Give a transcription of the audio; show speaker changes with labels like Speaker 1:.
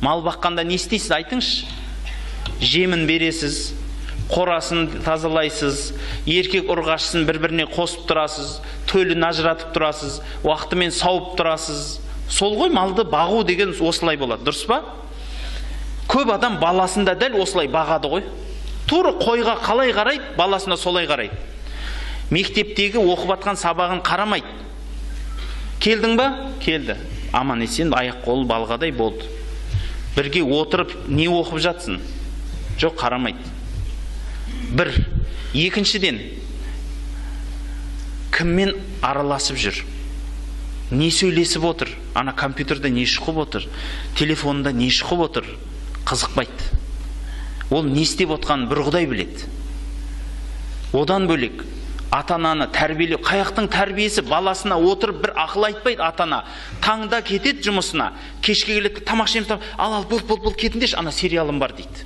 Speaker 1: Мал баққанда не істейсіз, айтыңызшы? Жемін бересіз, қорасын тазалайсыз, еркек ұрғашысын бір-біріне қосып тұрасыз, төлін ажыратып тұрасыз, уақытымен сауып тұрасыз. Сол ғой малды бағу деген осылай болады, дұрыс па? Көп адам баласында дәл осылай бағады ғой. Тура қойға қалай қарайды, баласына солай қарайды. Мектептегі оқып атқан сабағын қарамайды. Келдің ба? Келді. Аман есен, аяқ қолы балғадай болды. Бірге отырып не оқып жатсың? Жоқ, қарамайды. Бір. Екіншіден, кіммен араласып жүр? Не сөйлесіп отыр? Ана компьютерде не шұқып отыр? Телефонында не шұқып отыр? Қызықпайды. Ол не істеп отқанын бір Құдай біледі. Одан бөлек, ата-ананы тәрбиелеу, қаяқтың тәрбиесі, баласына отырып бір ақыл айтпайды ата-ана. Таңда кетеді жұмысына, кешке келеді, тамақ ішеміз, ал бұл кетіндеш, ана сериалым бар дейді.